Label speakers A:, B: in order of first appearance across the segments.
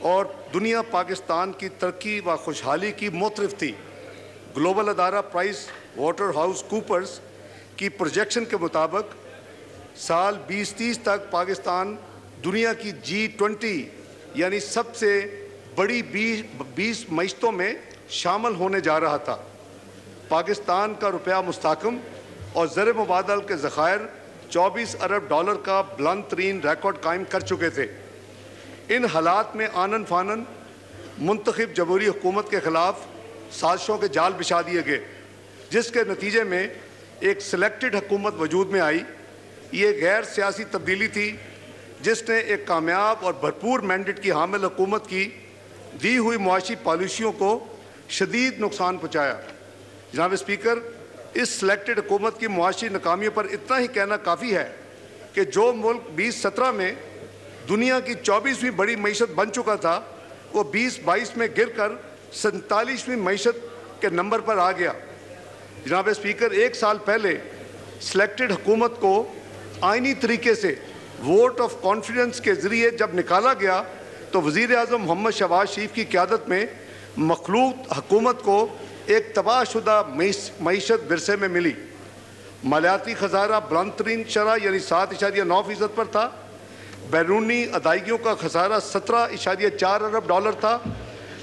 A: اور دنیا پاکستان کی ترقی و خوشحالی کی معترف تھی۔ گلوبل ادارہ پرائس واٹر ہاؤس کوپرز کی پروجیکشن کے مطابق سال 2030 تک پاکستان دنیا کی G20 یعنی سب سے بڑی 20 معیشتوں میں شامل ہونے جا رہا تھا۔ پاکستان کا روپیہ مستحکم اور زر مبادل کے ذخائر 24 ارب ڈالر کا بلند ترین ریکارڈ قائم کر چکے تھے۔ ان حالات میں آنن فانن منتخب جمہوری حکومت کے خلاف سازشوں کے جال بچھا دیے گئے، جس کے نتیجے میں ایک سلیکٹڈ حکومت وجود میں آئی۔ یہ غیر سیاسی تبدیلی تھی جس نے ایک کامیاب اور بھرپور مینڈیٹ کی حامل حکومت کی دی ہوئی معاشی پالیسیوں کو شدید نقصان پہنچایا۔ جناب اسپیکر، اس سلیکٹڈ حکومت کی معاشی ناکامیوں پر اتنا ہی کہنا کافی ہے کہ جو ملک 2017 میں دنیا کی 24ویں بڑی معیشت بن چکا تھا، وہ 2022 میں گر کر 47ویں معیشت کے نمبر پر آ گیا۔ جناب اسپیکر، ایک سال پہلے سلیکٹڈ حکومت کو آئینی طریقے سے ووٹ آف کانفیڈنس کے ذریعے جب نکالا گیا تو وزیر اعظم محمد شہباز شریف کی قیادت میں مخلوط حکومت کو ایک تباہ شدہ معیشت ورثے میں ملی۔ مالیاتی خسارہ بلند ترین شرح یعنی 7.9% پر تھا۔ بیرونی ادائیگیوں کا خسارہ 17.4 ارب ڈالر تھا۔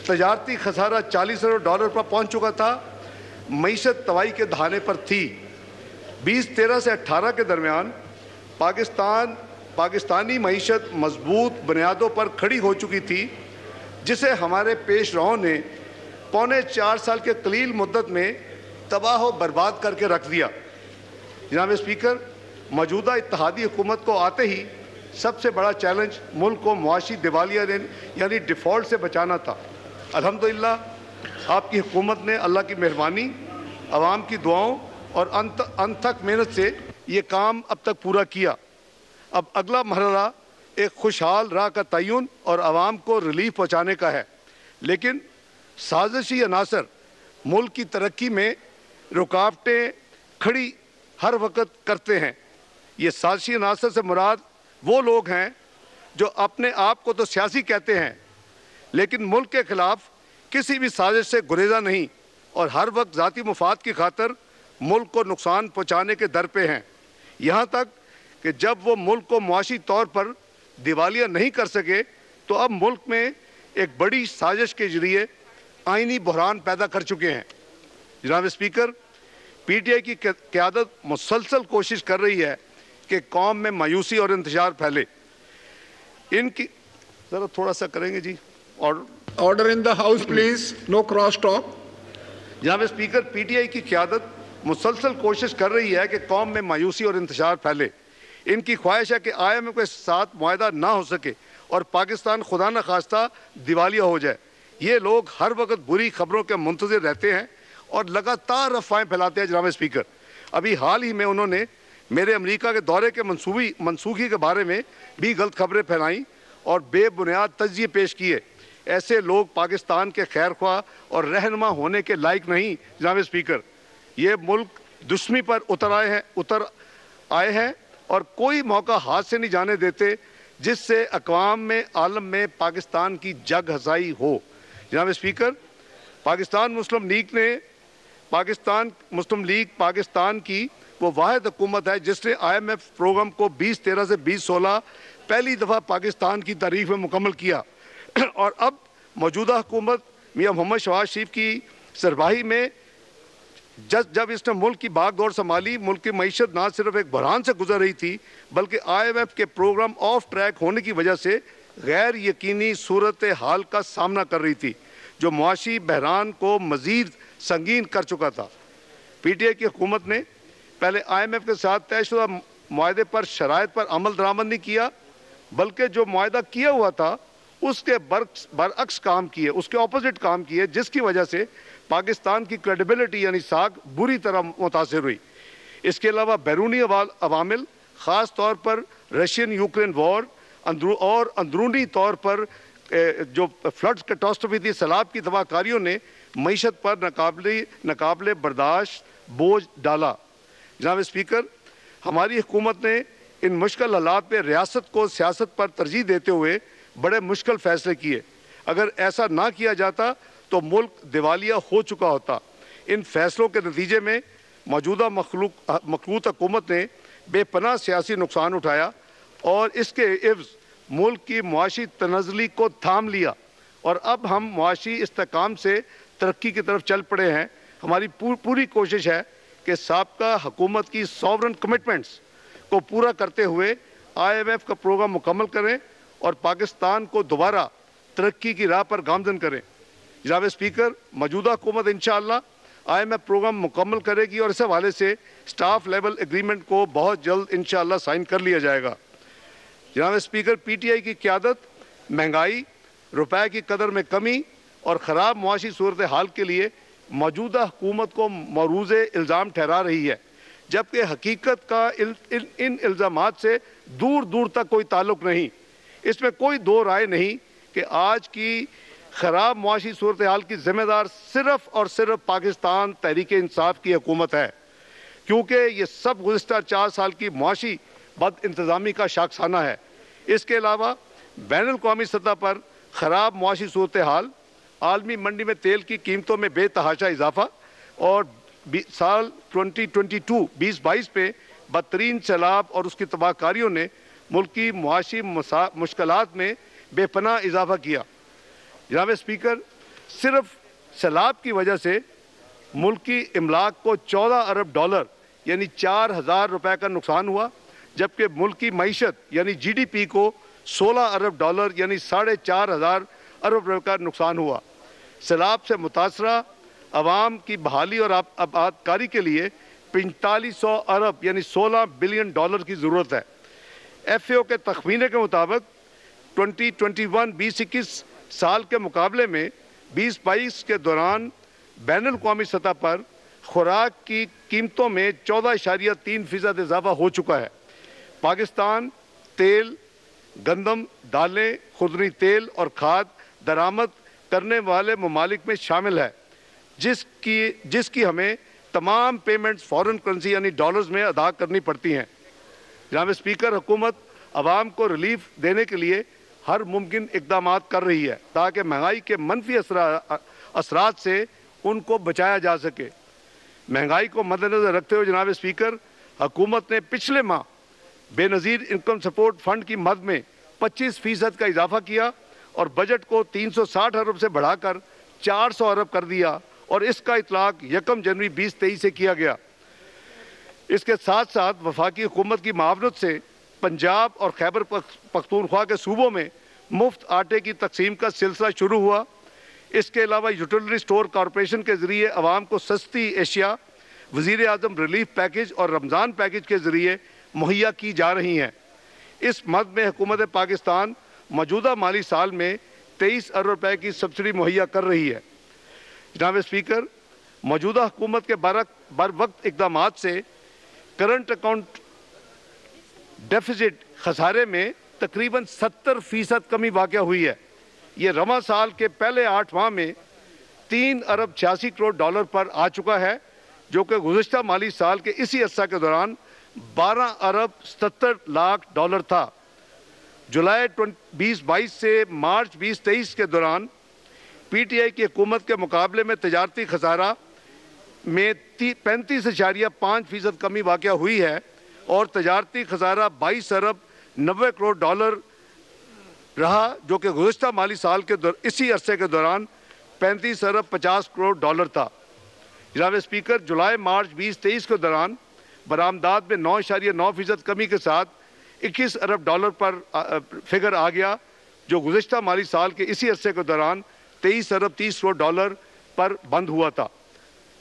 A: تجارتی خسارہ 40 ارب ڈالر پر پہنچ چکا تھا۔ معیشت تباہی کے دہانے پر تھی۔ 2013 سے 18 کے درمیان پاکستانی معیشت مضبوط بنیادوں پر کھڑی ہو چکی تھی، جسے ہمارے پیش رووں نے پونے 4 سال کے قلیل مدت میں تباہ و برباد کر کے رکھ دیا۔ جناب اسپیکر، موجودہ اتحادی حکومت کو آتے ہی سب سے بڑا چیلنج ملک کو معاشی دیوالیہ یعنی ڈیفالٹ سے بچانا تھا۔ الحمدللہ آپ کی حکومت نے اللہ کی مہربانی، عوام کی دعاؤں اور انتھک محنت سے یہ کام اب تک پورا کیا۔ اب اگلا مرحلہ ایک خوشحال راہ کا تعین اور عوام کو ریلیف پہنچانے کا ہے، لیکن سازشی عناصر ملک کی ترقی میں رکاوٹیں کھڑی ہر وقت کرتے ہیں۔ یہ سازشی عناصر سے مراد وہ لوگ ہیں جو اپنے آپ کو تو سیاسی کہتے ہیں، لیکن ملک کے خلاف کسی بھی سازش سے گریزہ نہیں اور ہر وقت ذاتی مفاد کی خاطر ملک کو نقصان پہنچانے کے در پہ ہیں، یہاں تک کہ جب وہ ملک کو معاشی طور پر دیوالیہ نہیں کر سکے تو اب ملک میں ایک بڑی سازش کے ذریعے آئینی بحران پیدا کر چکے ہیں۔ جناب اسپیکر، پی ٹی آئی کی قیادت مسلسل کوشش کر رہی ہے کہ قوم میں مایوسی اور انتشار پھیلے۔ ان کی ذرا تھوڑا سا کریں گے جی،
B: order in the house please, no cross talk.
A: جناب اسپیکر، پی ٹی آئی کی قیادت مسلسل کوشش کر رہی ہے کہ قوم میں مایوسی اور انتشار پھیلے۔ ان کی خواہش ہے کہ IMF کے ساتھ معاہدہ نہ ہو سکے اور پاکستان خدا نخواستہ دیوالیہ ہو جائے۔ یہ لوگ ہر وقت بری خبروں کے منتظر رہتے ہیں اور لگاتار افواہیں پھیلاتے ہیں۔ جناب اسپیکر، ابھی حال ہی میں انہوں نے میرے امریکہ کے دورے کے منسوخی کے بارے میں بھی غلط خبریں پھیلائیں اور بے بنیاد تجزیے پیش کیے۔ ایسے لوگ پاکستان کے خیر خواہ اور رہنما ہونے کے لائق نہیں۔ جناب اسپیکر، یہ ملک دشمنی پر اتر آئے ہیں اور کوئی موقع ہاتھ سے نہیں جانے دیتے جس سے اقوام میں عالم میں پاکستان کی جگ ہزائی ہو۔ جناب اسپیکر، پاکستان مسلم لیگ پاکستان کی وہ واحد حکومت ہے جس نے IMF پروگرام کو 2013 سے 2016 پہلی دفعہ پاکستان کی تعریف میں مکمل کیا، اور اب موجودہ حکومت میاں محمد شہباز شریف کی سربراہی میں جب اس نے ملک کی باغ دوڑ سنبھالی، ملک کی معیشت نہ صرف ایک بحران سے گزر رہی تھی بلکہ IMF کے پروگرام آف ٹریک ہونے کی وجہ سے غیر یقینی صورتحال کا سامنا کر رہی تھی، جو معاشی بحران کو مزید سنگین کر چکا تھا۔ پی ٹی آئی کی حکومت نے پہلے IMF کے ساتھ طے شدہ معاہدے پر شرائط پر عمل درآمد نہیں کیا، بلکہ جو معاہدہ کیا ہوا تھا اس کے برعکس کام کیے، اس کے اپوزٹ کام کیے، جس کی وجہ سے پاکستان کی کریڈیبلٹی یعنی ساکھ بری طرح متاثر ہوئی۔ اس کے علاوہ بیرونی عوامل، خاص طور پر رشین یوکرین وار اور اندرونی طور پر جو فلڈز کیٹاسٹروفی تھی، سیلاب کی تباہ کاریوں نے معیشت پر ناقابل برداشت بوجھ ڈالا۔ جناب اسپیکر، ہماری حکومت نے ان مشکل حالات میں ریاست کو سیاست پر ترجیح دیتے ہوئے بڑے مشکل فیصلے کیے۔ اگر ایسا نہ کیا جاتا تو ملک دیوالیہ ہو چکا ہوتا۔ ان فیصلوں کے نتیجے میں موجودہ مخلوط حکومت نے بے پناہ سیاسی نقصان اٹھایا اور اس کے عوض ملک کی معاشی تنزلی کو تھام لیا، اور اب ہم معاشی استحکام سے ترقی کی طرف چل پڑے ہیں۔ ہماری پوری کوشش ہے کہ سابقہ حکومت کی سوورن کمٹمنٹس کو پورا کرتے ہوئے IMF کا پروگرام مکمل کریں اور پاکستان کو دوبارہ ترقی کی راہ پر گامزن کریں۔ جناب اسپیکر، موجودہ حکومت انشاءاللہ IMF پروگرام مکمل کرے گی اور اس حوالے سے سٹاف لیول ایگریمنٹ کو بہت جلد انشاءاللہ سائن کر لیا جائے گا۔ جناب اسپیکر، PTI کی قیادت مہنگائی، روپے کی قدر میں کمی اور خراب معاشی صورتحال کے لیے موجودہ حکومت کو معروض الزام ٹھہرا رہی ہے، جبکہ حقیقت کا ان الزامات سے دور دور تک کوئی تعلق نہیں۔ اس میں کوئی دو رائے نہیں کہ آج کی خراب معاشی صورتحال کی ذمہ دار صرف اور صرف پاکستان تحریک انصاف کی حکومت ہے، کیونکہ یہ سب گزشتہ 4 سال کی معاشی بد انتظامی کا شاخسانہ ہے۔ اس کے علاوہ بین الاقوامی سطح پر خراب معاشی صورتحال، عالمی منڈی میں تیل کی قیمتوں میں بے تحاشا اضافہ اور سال 2022 میں بدترین سیلاب اور اس کی تباہ کاریوں نے ملک کی معاشی مشکلات میں بے پناہ اضافہ کیا۔ جناب اسپیکر، صرف سیلاب کی وجہ سے ملک کی املاک کو $14 ارب یعنی 4,000 روپے کا نقصان ہوا، جبکہ ملک کی معیشت یعنی GDP کو $16 ارب یعنی 4,500 ارب روپے کا نقصان ہوا۔ سیلاب سے متاثرہ عوام کی بحالی اور آباد کاری کے لیے 4500 ارب یعنی $16 بلین کی ضرورت ہے۔ FAO کے تخمینے کے مطابق 2021 سال کے مقابلے میں 2022 کے دوران بین الاقوامی سطح پر خوراک کی قیمتوں میں 14.3% اضافہ ہو چکا ہے۔ پاکستان تیل، گندم، دالیں، خوردنی تیل اور کھاد درآمد کرنے والے ممالک میں شامل ہے، جس کی ہمیں تمام پیمنٹس فارن کرنسی یعنی ڈالرز میں ادا کرنی پڑتی ہیں۔ جناب اسپیکر، حکومت عوام کو ریلیف دینے کے لیے ہر ممکن اقدامات کر رہی ہے تاکہ مہنگائی کے منفی اثرات سے ان کو بچایا جا سکے۔ مہنگائی کو مد نظر رکھتے ہوئے جناب اسپیکر، حکومت نے پچھلے ماہ بے نظیر انکم سپورٹ فنڈ کی مد میں 25% کا اضافہ کیا اور بجٹ کو 360 ارب سے بڑھا کر 400 ارب کر دیا، اور اس کا اطلاق 1 جنوری 2023 سے کیا گیا۔ اس کے ساتھ ساتھ وفاقی حکومت کی معاونت سے پنجاب اور خیبر پختونخوا کے صوبوں میں مفت آٹے کی تقسیم کا سلسلہ شروع ہوا۔ اس کے علاوہ یوٹیلٹی سٹور کارپوریشن کے ذریعے عوام کو سستی اشیاء وزیر اعظم ریلیف پیکج اور رمضان پیکج کے ذریعے مہیا کی جا رہی ہیں۔ اس مد میں حکومت پاکستان موجودہ مالی سال میں 23 ارب روپے کی سبسڈی مہیا کر رہی ہے۔ جناب اسپیکر، موجودہ حکومت کے بر وقت اقدامات سے کرنٹ اکاؤنٹ ڈیفیسٹ خسارے میں تقریباً 70% کمی واقع ہوئی ہے۔ یہ رواں سال کے پہلے 8 ماہ میں $3 ارب 86 کروڑ پر آ چکا ہے، جو کہ گزشتہ مالی سال کے اسی عرصہ کے دوران 12 ارب 77 لاکھ ڈالر تھا۔ جولائی 2022 سے مارچ 2023 کے دوران PTI کی حکومت کے مقابلے میں تجارتی خسارہ میں 35.5% کمی واقع ہوئی ہے اور تجارتی خسارہ 22 ارب 90 کروڑ ڈالر رہا، جو کہ گزشتہ مالی سال کے اسی عرصے کے دوران 35 ارب 50 کروڑ ڈالر تھا۔ جناب اسپیکر، جولائی مارچ 2023 کے دوران برآمدات میں 9.9% کمی کے ساتھ 21 ارب ڈالر پر فگر آ گیا، جو گزشتہ مالی سال کے اسی عرصے کے دوران 23 ارب 30 کروڑ ڈالر پر بند ہوا تھا۔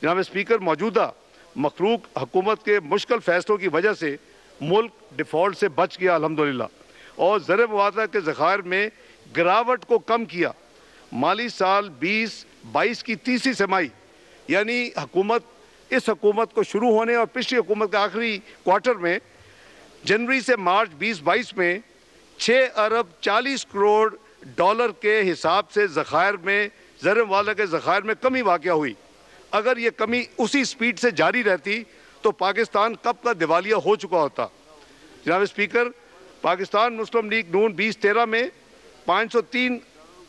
A: جناب اسپیکر، موجودہ مخلوق حکومت کے مشکل فیصلوں کی وجہ سے ملک ڈیفالٹ سے بچ گیا الحمدللہ، اور زر موازنہ کے ذخائر میں گراوٹ کو کم کیا۔ مالی سال 2022 کی تیسری سمائی یعنی اس حکومت کو شروع ہونے اور پچھلی حکومت کے آخری کوارٹر میں جنوری سے مارچ 2022 میں 6 ارب 40 کروڑ ڈالر کے حساب سے ذخائر میں زر موازنہ کے ذخائر میں کمی واقع ہوئی۔ اگر یہ کمی اسی سپیڈ سے جاری رہتی تو پاکستان کب کا دیوالیہ ہو چکا ہوتا۔ جناب اسپیکر، پاکستان مسلم لیگ نون 2013 میں 503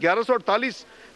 A: 1148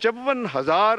A: 54,000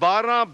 A: $12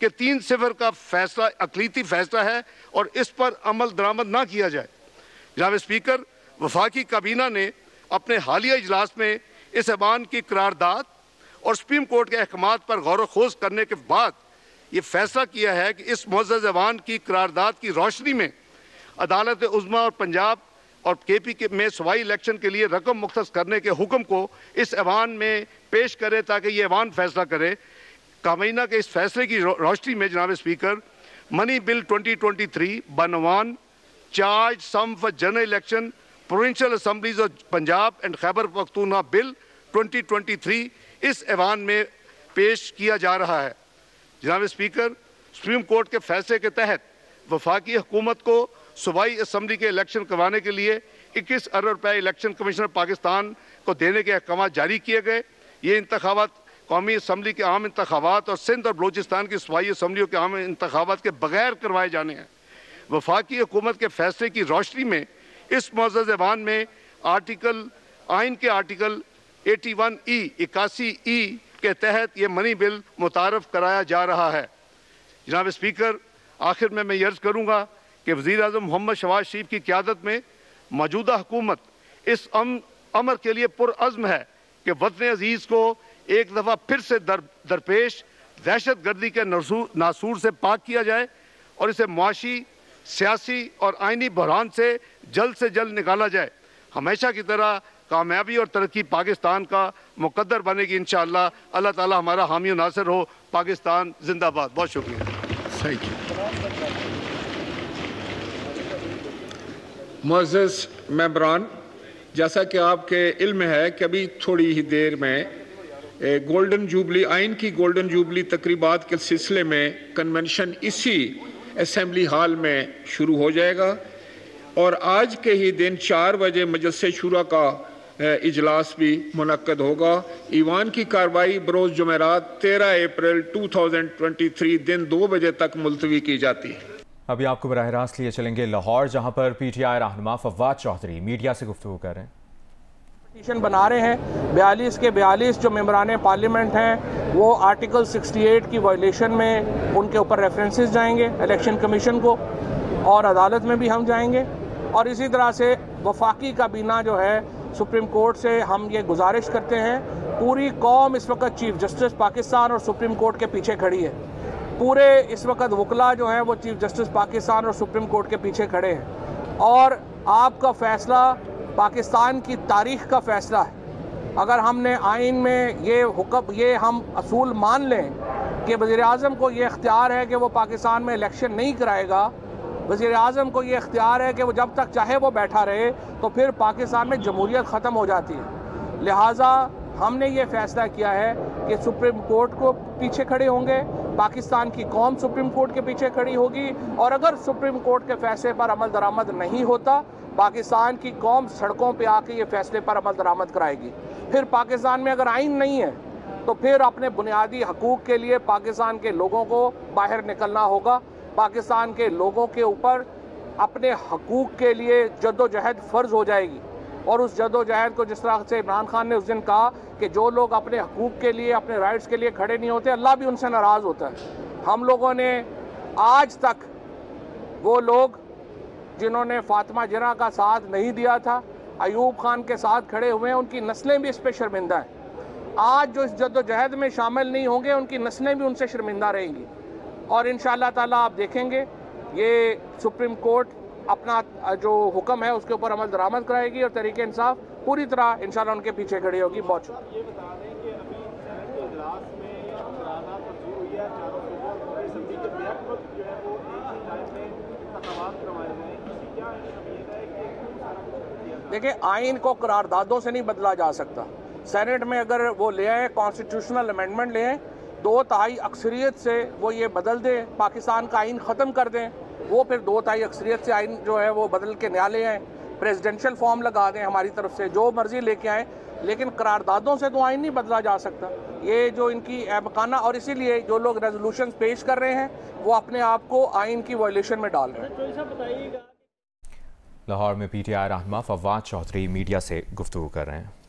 A: کہ 3-0 کا فیصلہ اقلیتی فیصلہ ہے اور اس پر عمل درآمد نہ کیا جائے۔ جناب اسپیکر، وفاقی کابینہ نے اپنے حالیہ اجلاس میں اس ایوان کی قرارداد اور سپریم کورٹ کے احکامات پر غور و خوض کرنے کے بعد یہ فیصلہ کیا ہے کہ اس معزز ایوان کی قرارداد کی روشنی میں عدالت عظمیٰ اور پنجاب اور کے پی میں صوبائی الیکشن کے لیے رقم مختص کرنے کے حکم کو اس ایوان میں پیش کرے تاکہ یہ ایوان فیصلہ کرے۔ کابینہ کے اس فیصلے کی روشنی میں جناب اسپیکر، منی بل 2023 بعنوان charge sum for general election provincial assemblies of Punjab and Khyber Pakhtunkhwa bill 2023 اس ایوان میں پیش کیا جا رہا ہے۔ جناب اسپیکر، سپریم کورٹ کے فیصلے کے تحت وفاقی حکومت کو صوبائی اسمبلی کے الیکشن کروانے کے لیے 21 ارب روپے الیکشن کمیشنر پاکستان کو دینے کے احکامات جاری کیے گئے۔ یہ انتخابات قومی اسمبلی کے عام انتخابات اور سندھ اور بلوچستان کی صوبائی اسمبلیوں کے عام انتخابات کے بغیر کروائے جانے ہیں۔ وفاقی حکومت کے فیصلے کی روشنی میں اس معزز ایوان میں آئین کے آرٹیکل 81E کے تحت یہ منی بل متعارف کرایا جا رہا ہے۔ جناب اسپیکر، آخر میں یہ عرض کروں گا کہ وزیر اعظم محمد شہباز شریف کی قیادت میں موجودہ حکومت اس امر کے لیے پرعزم ہے کہ وطن عزیز کو ایک دفعہ پھر سے درپیش دہشت گردی کے ناسور سے پاک کیا جائے اور اسے معاشی، سیاسی اور آئینی بحران سے جلد نکالا جائے۔ ہمیشہ کی طرح کامیابی اور ترقی پاکستان کا مقدر بنے گی انشاءاللہ۔ اللہ تعالی ہمارا حامی و ناصر ہو۔ پاکستان زندہ باد۔ بہت شکریہ۔
B: Thank you. معزز ممبران، جیسا کہ آپ کے علم ہے کہ ابھی تھوڑی ہی دیر میں گولڈن جوبلی آئین کی گولڈن جوبلی تقریبات کے سلسلے میں کنونشن اسی اسمبلی ہال میں شروع ہو جائے گا اور آج کے ہی دن 4 بجے مجلس شورا کا اجلاس بھی منعقد ہوگا۔ ایوان کی کارروائی بروز جمعرات 13 اپریل 2023 دن 2 بجے تک ملتوی کی جاتی ہے۔
C: ابھی آپ کو براہ راست لیے چلیں گے لاہور، جہاں پر پی ٹی آئی رہنما فواد چودھری میڈیا سے گفتگو کر رہے ہیں۔
D: پٹیشن بنا رہے ہیں 42 کے 42 جو ممبران پارلیمنٹ ہیں وہ آرٹیکل 68 کی وائلیشن میں ان کے اوپر ریفرنسز جائیں گے الیکشن کمیشن کو، اور عدالت میں بھی ہم جائیں گے۔ اور اسی طرح سے وفاقی کابینہ جو ہے سپریم کورٹ سے ہم یہ گزارش کرتے ہیں، پوری قوم اس وقت چیف جسٹس پاکستان اور سپریم کورٹ کے پیچھے کھڑی ہے۔ پورے اس وقت وکلا جو ہیں وہ چیف جسٹس پاکستان اور سپریم کورٹ کے پیچھے کھڑے ہیں، اور آپ کا فیصلہ پاکستان کی تاریخ کا فیصلہ ہے۔ اگر ہم نے آئین میں یہ ہم اصول مان لیں کہ وزیر اعظم کو یہ اختیار ہے کہ وہ پاکستان میں الیکشن نہیں کرائے گا، وزیر اعظم کو یہ اختیار ہے کہ وہ جب تک چاہے وہ بیٹھا رہے، تو پھر پاکستان میں جمہوریت ختم ہو جاتی ہے۔ لہٰذا ہم نے یہ فیصلہ کیا ہے کہ سپریم کورٹ کو پیچھے کھڑے ہوں گے، پاکستان کی قوم سپریم کورٹ کے پیچھے کھڑی ہوگی، اور اگر سپریم کورٹ کے فیصلے پر عمل درآمد نہیں ہوتا، پاکستان کی قوم سڑکوں پہ آ کے یہ فیصلے پر عمل درآمد کرائے گی۔ پھر پاکستان میں اگر آئین نہیں ہے تو پھر اپنے بنیادی حقوق کے لیے پاکستان کے لوگوں کو باہر نکلنا ہوگا۔ پاکستان کے لوگوں کے اوپر اپنے حقوق کے لیے جد و جہد فرض ہو جائے گی، اور اس جد و جہد کو جس طرح سے عمران خان نے اس دن کہا کہ جو لوگ اپنے حقوق کے لیے، اپنے رائٹس کے لیے کھڑے نہیں ہوتے، اللہ بھی ان سے ناراض ہوتا ہے۔ ہم لوگوں نے آج تک وہ لوگ جنہوں نے فاطمہ جناح کا ساتھ نہیں دیا تھا، ایوب خان کے ساتھ کھڑے ہوئے ہیں، ان کی نسلیں بھی اس پہ شرمندہ ہیں۔ آج جو اس جد و جہد میں شامل نہیں ہوں گے، ان کی نسلیں بھی ان سے شرمندہ رہیں گی، اور انشاءاللہ تعالیٰ آپ دیکھیں گے یہ سپریم کورٹ اپنا جو حکم ہے اس کے اوپر عمل درآمد کرائے گی، اور تحریک انصاف پوری طرح انشاءاللہ ان کے پیچھے کھڑی ہوگی۔ بہت شکریہ۔
E: یہ بتا دیں کہ ابھی سینٹ کے اجلاس میں قرارداد منظور ہوئی ہے، چاروں صوبوں کی اسمبلی کے بیک وقت جو ہے وہ ایک ہی ٹائم میں انتخابات کروائے گئے، اس کی کیا اہمیت ہے کہ سارا کچھ کیا؟
D: دیکھیں، آئین کو قراردادوں سے نہیں بدلا جا سکتا۔ سینٹ میں اگر وہ لے آئیں کانسٹیٹیوشنل امینڈمنٹ لے آئیں، 2/3 اکثریت سے وہ یہ بدل دیں، پاکستان کا آئین ختم کر دیں، وہ پھر 2/3 اکثریت سے آئین جو ہے وہ بدل کے نیا لے آئیں، پریزیڈنشل فارم لگا دیں ہماری طرف سے، جو مرضی لے کے آئیں، لیکن قراردادوں سے تو آئین نہیں بدلا جا سکتا۔ یہ جو ان کی احمقانہ، اور اسی لیے جو لوگ ریزولوشن پیش کر رہے ہیں وہ اپنے آپ کو آئین کی وائلیشن میں ڈال رہے ہیں۔
C: لاہور میں پی ٹی آئی رہنما فواد چودھری میڈیا سے گفتگو کر رہے ہیں۔